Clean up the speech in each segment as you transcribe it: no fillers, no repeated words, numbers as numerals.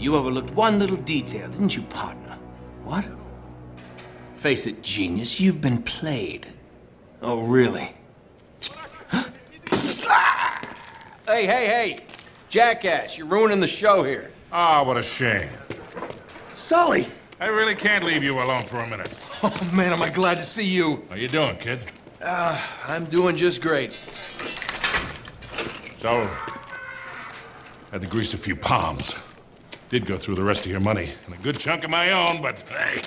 You overlooked one little detail, didn't you, partner? What? Face it, genius, you've been played. Oh, really? Hey! Jackass, you're ruining the show here. Ah, what a shame. Sully! I really can't leave you alone for a minute. Oh, man, am I glad to see you. How you doing, kid? I'm doing just great. So, had to grease a few palms. Did go through the rest of your money, and a good chunk of my own, but hey.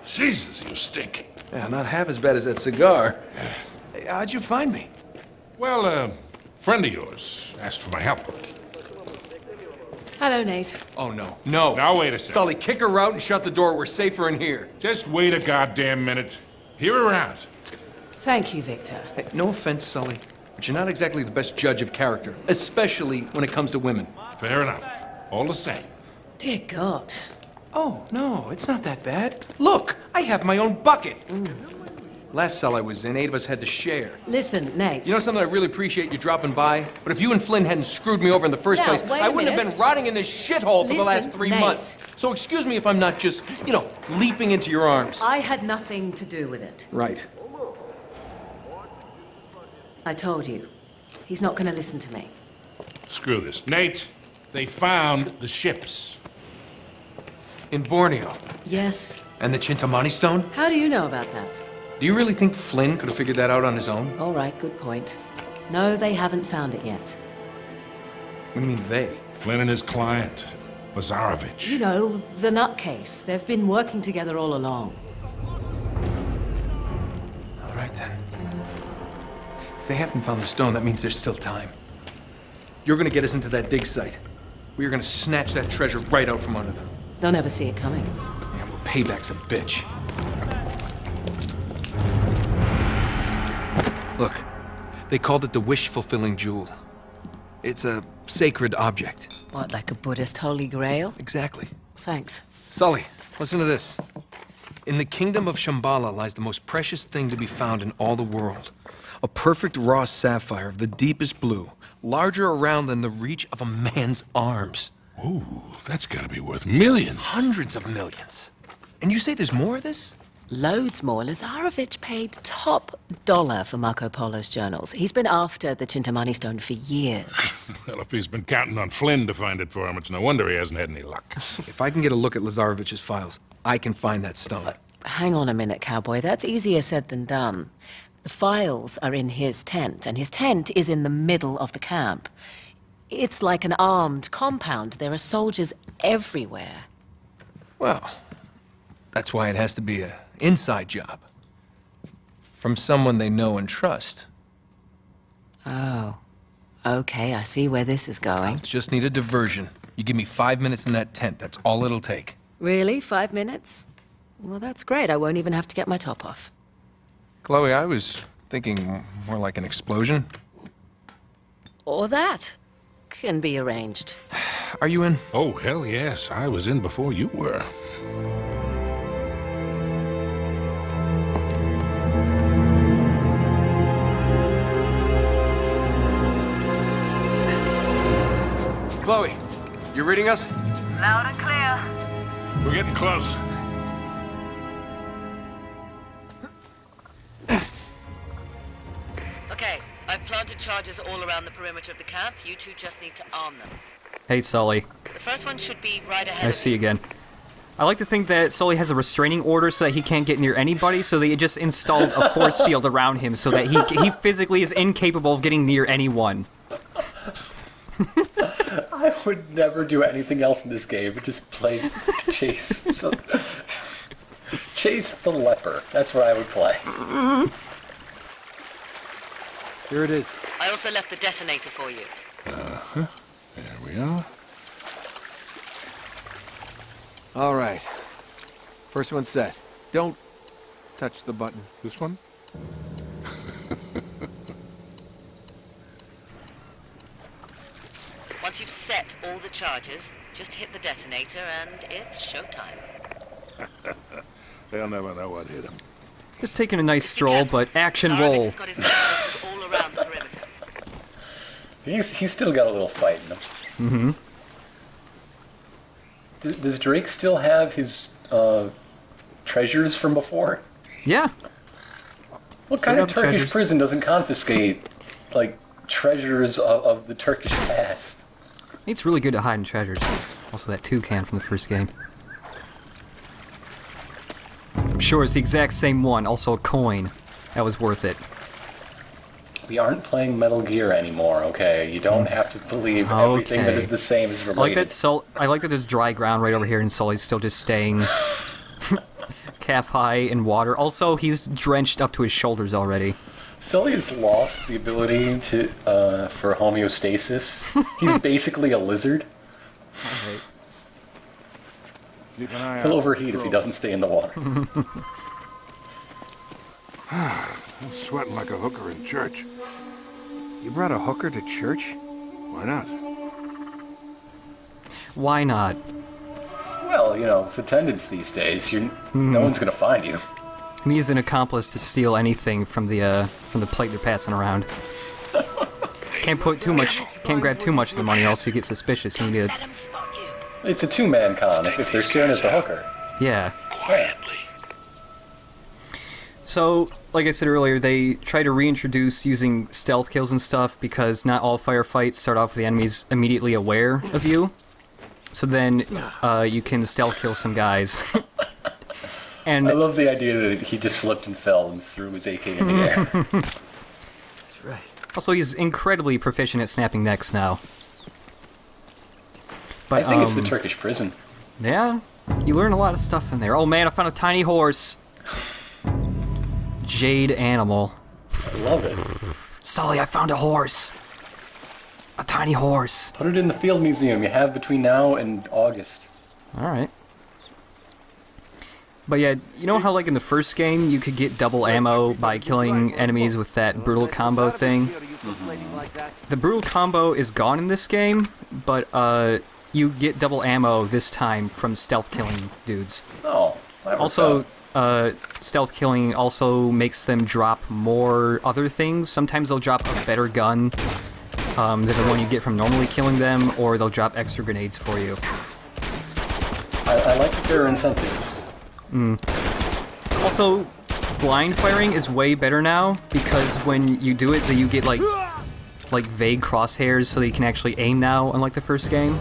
Jesus, you stink. Yeah, not half as bad as that cigar. Hey, how'd you find me? Well, a friend of yours asked for my help. Hello, Nate. Oh, no. No. Now, wait a second. Sully, kick her out and shut the door. We're safer in here. Just wait a goddamn minute. Hear her out. Thank you, Victor. Hey, no offense, Sully, but you're not exactly the best judge of character, especially when it comes to women. Fair enough. All the same. Dear God. Oh, no, it's not that bad. Look, I have my own bucket. Last cell I was in, 8 of us had to share. Listen, Nate. You know something? I really appreciate you dropping by, but if you and Flynn hadn't screwed me over in the first place, I wouldn't have been rotting in this shithole for the last 3 months. So excuse me if I'm not just, leaping into your arms. I had nothing to do with it. Right. I told you. He's not going to listen to me. Screw this. Nate, they found the ships. In Borneo. Yes. And the Chintamani stone? How do you know about that? Do you really think Flynn could have figured that out on his own? All right, good point. No, they haven't found it yet. What do you mean, they? Flynn and his client, Lazarovich. You know, the nutcase. They've been working together all along. All right, then. If they haven't found the stone, that means there's still time. You're gonna get us into that dig site. We are gonna snatch that treasure right out from under them. They'll never see it coming. Yeah, well, payback's a bitch. Look, they called it the wish-fulfilling jewel. It's a sacred object. What, like a Buddhist holy grail? Exactly. Thanks. Sully, listen to this. In the kingdom of Shambhala lies the most precious thing to be found in all the world. A perfect raw sapphire of the deepest blue, larger around than the reach of a man's arms. Ooh, that's gotta be worth millions. Hundreds of millions. And you say there's more of this? Loads more. Lazarovich paid top dollar for Marco Polo's journals. He's been after the Chintamani stone for years. Well, if he's been counting on Flynn to find it for him, it's no wonder he hasn't had any luck. If I can get a look at Lazarovich's files, I can find that stone. Hang on a minute, cowboy. That's easier said than done. The files are in his tent, and his tent is in the middle of the camp. It's like an armed compound. There are soldiers everywhere. Well, that's why it has to be an inside job. From someone they know and trust. Oh. Okay, I see where this is going. Just need a diversion. You give me 5 minutes in that tent, that's all it'll take. Really? 5 minutes? Well, that's great. I won't even have to get my top off. Chloe, I was thinking more like an explosion. Or that. Can be arranged. Are you in? Oh, hell yes. I was in before you were. Chloe, you reading us? Loud and clear. We're getting close. Okay, I've planted charges all around the perimeter of the camp. You two just need to arm them. Hey, Sully. The first one should be right ahead I see you again. I like to think that Sully has a restraining order so that he can't get near anybody, so they just installed a force field around him so that he physically is incapable of getting near anyone. I would never do anything else in this game but just play Chase. Chase the leper. That's what I would play. Here it is. I also left the detonator for you. Uh-huh. There we are. All right. First one set. Don't touch the button. This one? Once you've set all the charges, just hit the detonator and it's showtime. They'll never know what hit him. Just taking a nice stroll, but action roll. He's got his guns all around the perimeter. He's still got a little fight in him. Mm-hmm. Does Drake still have his treasures from before? Yeah. What kind of Turkish prison doesn't confiscate, like, treasures of the Turkish past? It's really good to hide in treasures. Also, that toucan from the first game. I'm sure it's the exact same one. Also, a coin. That was worth it. We aren't playing Metal Gear anymore, okay? You don't have to believe everything that is the same is related. I like that there's dry ground right over here, and Sully's still just staying calf high in water. Also, he's drenched up to his shoulders already. Sully has lost the ability to for homeostasis. He's basically a lizard. Alright. He'll overheat if he doesn't stay in the water. I'm sweating like a hooker in church. You brought a hooker to church? Why not? Why not? Well, you know, with attendance these days, no one's gonna find you. He's an accomplice to steal anything from the plate they're passing around. Can't grab too much of the money, else you get suspicious. You need to... It's a two-man con if they're staring at the hooker. Yeah. Quietly. So, like I said earlier, they try to reintroduce using stealth kills and stuff because not all firefights start off with the enemies immediately aware of you. So then you can stealth kill some guys. And I love the idea that he just slipped and fell and threw his AK in the air. That's right. Also, he's incredibly proficient at snapping necks now. But, I think it's the Turkish prison. Yeah, you learn a lot of stuff in there. Oh man, I found a tiny horse. Jade animal. I love it. Sully, I found a horse. A tiny horse. Put it in the field museum you have between now and August. Alright. But yeah, you know how like in the first game you could get double ammo by killing enemies with that brutal combo thing? The brutal combo is gone in this game, but you get double ammo this time from stealth killing dudes. Oh, that works Also, out. Stealth killing also makes them drop more other things. Sometimes they'll drop a better gun than the one you get from normally killing them, or they'll drop extra grenades for you. I like that there are incentives. Also, blind firing is way better now, because when you do it, you get like vague crosshairs so that you can actually aim now, unlike the first game.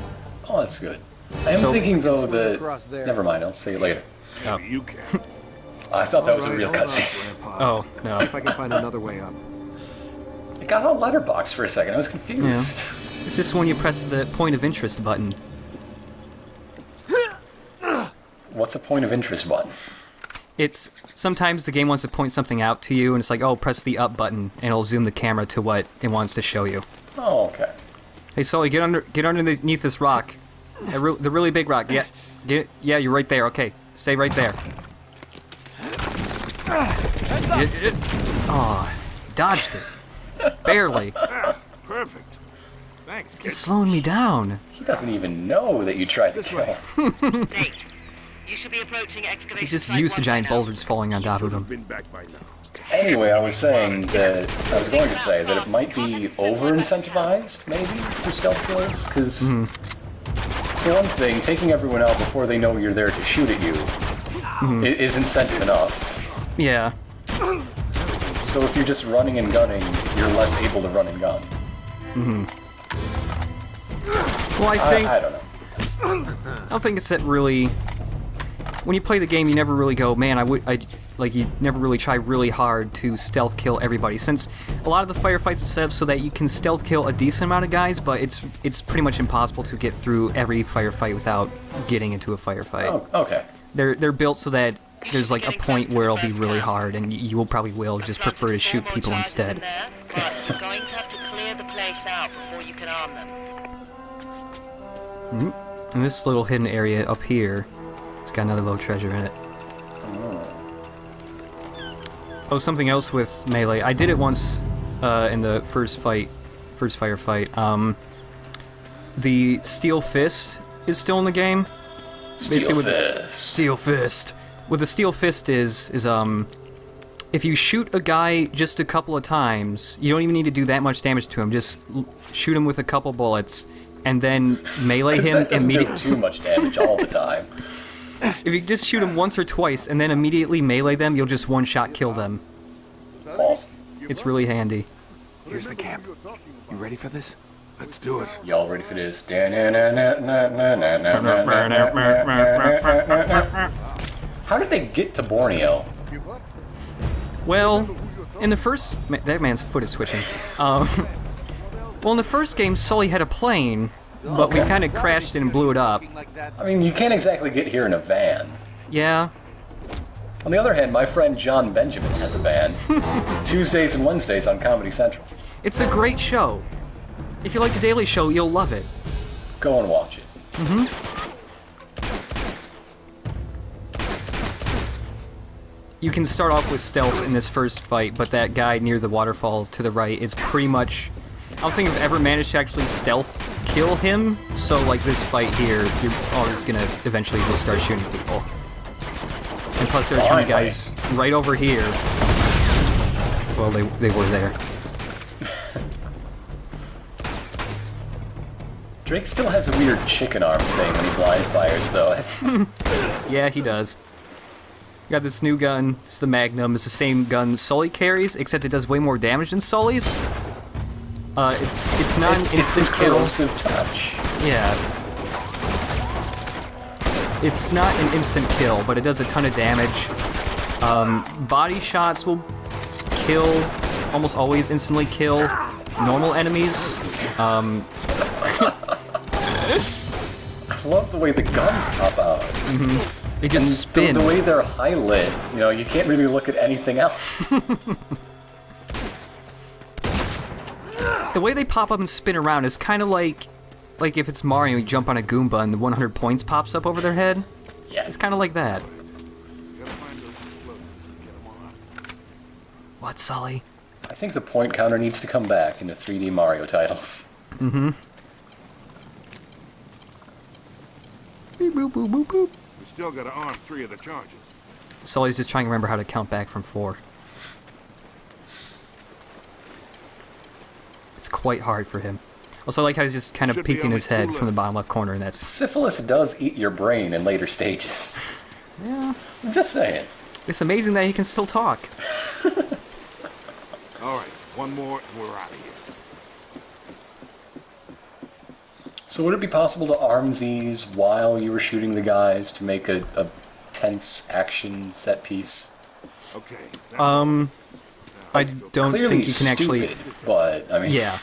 Oh, that's good. I am thinking, though, that... Never mind, I'll say it later. Oh. You can. I thought that was a real cutscene. Oh, no. See if I can find another way up. It got all letterbox for a second. I was confused. Yeah. It's just when you press the point of interest button. What's a point of interest button? It's sometimes the game wants to point something out to you, and it's like, oh, press the up button, and it'll zoom the camera to what it wants to show you. Oh, okay. Hey, Sully, get underneath this rock. The really big rock. Yeah, yeah, you're right there. Okay, stay right there. Oh, dodged it. Barely. Perfect. Thanks. Just slowing me down. He doesn't even know that you tried to kill him. Nate, you should be approaching excavation He's just site used to 1 giant by now. boulders falling on top of him. Been back by now. Anyway, I was going to say that it might be over-incentivized, maybe, for stealth kills, because, for one thing, taking everyone out before they know you're there to shoot at you is incentive enough. Yeah. So if you're just running and gunning, you're less able to run and gun. Well, I don't know. I don't think it's that really... When you play the game, you never really go, man, you never really try really hard to stealth kill everybody, since a lot of the firefights are set up so that you can stealth kill a decent amount of guys, but it's pretty much impossible to get through every firefight without getting into a firefight. Oh, okay. They're built so that there's like a point where it'll be really hard, and you will probably just prefer to shoot people instead. But you're going to have to clear the place out before you can arm them. And this little hidden area up here, it's got another little treasure in it. Oh, something else with melee. I did it once in the first firefight. The Steel Fist is still in the game. Steel Fist. Steel Fist. What the Steel Fist is if you shoot a guy just a couple of times, you don't even need to do that much damage to him. Just shoot him with a couple bullets, and then melee him That doesn't do immediately. too much damage all the time. If you just shoot him once or twice and then immediately melee them, you'll just one-shot kill them. Awesome. It's really handy. Here's the camp. You ready for this? Let's do it. Y'all ready for this? How did they get to Borneo? Well, in the first... That man's foot is twitching. Well, in the first game, Sully had a plane, but we kind of crashed it and blew it up. I mean, you can't exactly get here in a van. Yeah. On the other hand, my friend John Benjamin has a van. Tuesdays and Wednesdays on Comedy Central. It's a great show. If you like The Daily Show, you'll love it. Go and watch it. You can start off with stealth in this first fight, but that guy near the waterfall to the right is pretty much... I don't think I've ever managed to actually stealth kill him, so like this fight here, you're always gonna eventually just start shooting people. And plus there are tons of guys right over here. Well, they were there. Drake still has a weird chicken arm thing when he blind fires, though. Yeah, he does. Got this new gun. It's the Magnum. It's the same gun Sully carries, except it does way more damage than Sully's. It's not an instant kill. Corrosive touch. Yeah. It's not an instant kill, but it does a ton of damage. Body shots will kill, almost always instantly kill normal enemies. I love the way the guns pop out. They just spin. The way they're high-lit, you know, you can't really look at anything else. The way they pop up and spin around is kind of like if it's Mario, you jump on a Goomba and the 100 points pops up over their head. Yes. It's kind of like that. What, Sully? I think the point counter needs to come back into 3D Mario titles. Boop, boop, boop, boop, boop. We still gotta arm 3 of the charges. Sully's just trying to remember how to count back from 4. It's quite hard for him. Also, I like how he's just kind of Should be peeking his only head 2 from the bottom left corner, and that's... Syphilis does eat your brain in later stages. Yeah. I'm just saying. It's amazing that he can still talk. Alright, one more and we're out of here. So would it be possible to arm these while you were shooting the guys to make a tense action set piece? Okay. I don't Clearly think you can actually... stupid, but, I mean... Yeah.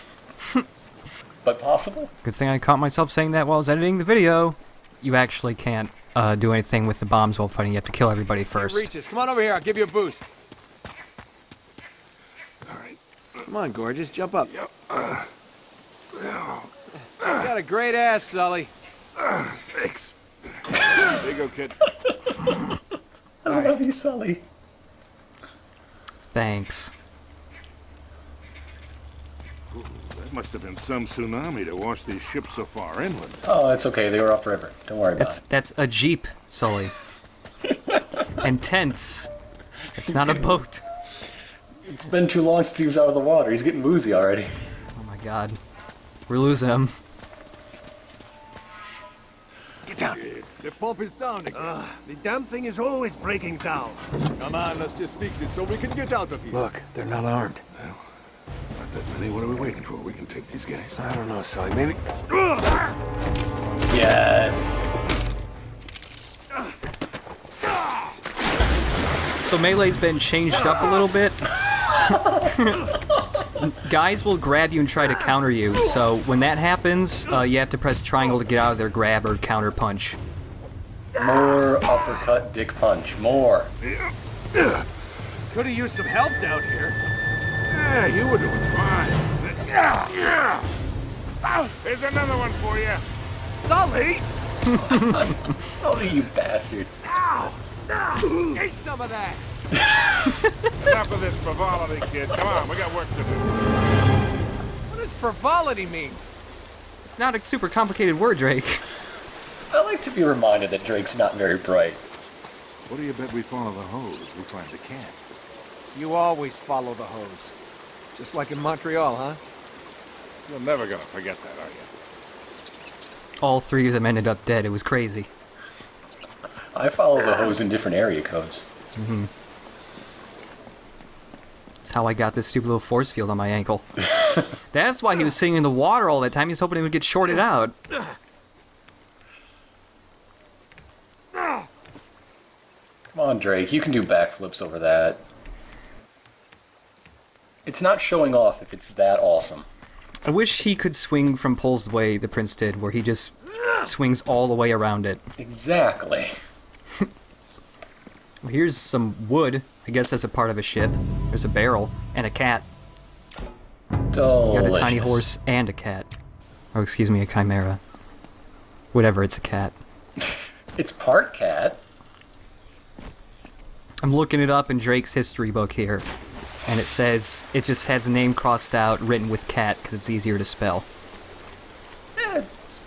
But possible? Good thing I caught myself saying that while I was editing the video. You actually can't do anything with the bombs while fighting. You have to kill everybody first. Reaches. Come on over here. I'll give you a boost. Alright. Come on, gorgeous. Jump up. Yep. You got a great ass, Sully. Thanks. There you go, kid. I love you, Sully. Thanks. Ooh, that must have been some tsunami to wash these ships so far inland. Oh, it's okay. They were upriver. Don't worry about it. That's a jeep, Sully. And tents. It's not a boat. It's been too long since he was out of the water. He's getting woozy already. Oh my god. We're losing him. Get down. The pulp is down again. The damn thing is always breaking down. Come on, let's just fix it so we can get out of here. Look, they're not armed. Not that many. What are we waiting for? We can take these guys. I don't know, Sully. Maybe... Yes. So Melee's been changed up a little bit. Guys will grab you and try to counter you, so when that happens, you have to press triangle to get out of their grab or counter punch. More uppercut, dick punch. More. Could have used some help down here. Yeah, you were doing fine. There's another one for you. Sully! Sully, you bastard. Eat some of that! Enough of this frivolity, kid. Come on, we got work to do. What does frivolity mean? It's not a super complicated word, Drake. I like to be reminded that Drake's not very bright. What do you bet we follow the hose? We find the camp. You always follow the hose. Just like in Montreal, huh? You're never gonna forget that, are you? all 3 of them ended up dead. It was crazy. I follow the hose in different area codes. Mm-hmm. That's how I got this stupid little force field on my ankle. That's why he was sitting in the water all that time. He was hoping he would get shorted out. Come on, Drake. You can do backflips over that. It's not showing off if it's that awesome. I wish he could swing from poles the way the Prince did, where he just swings all the way around it. Exactly. Well, here's some wood. I guess that's a part of a ship. There's a barrel and a cat. Delicious. Got a tiny horse and a cat. Oh, excuse me, a chimera. Whatever, it's a cat. It's part cat. I'm looking it up in Drake's history book here. And it says, it just has name crossed out, written with cat, because it's easier to spell. It's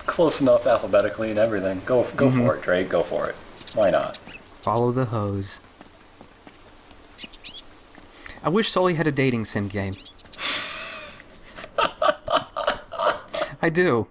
close enough alphabetically and everything. Go for it, Drake. Go for it. Why not? Follow the hose. I wish Sully had a dating sim game. I do.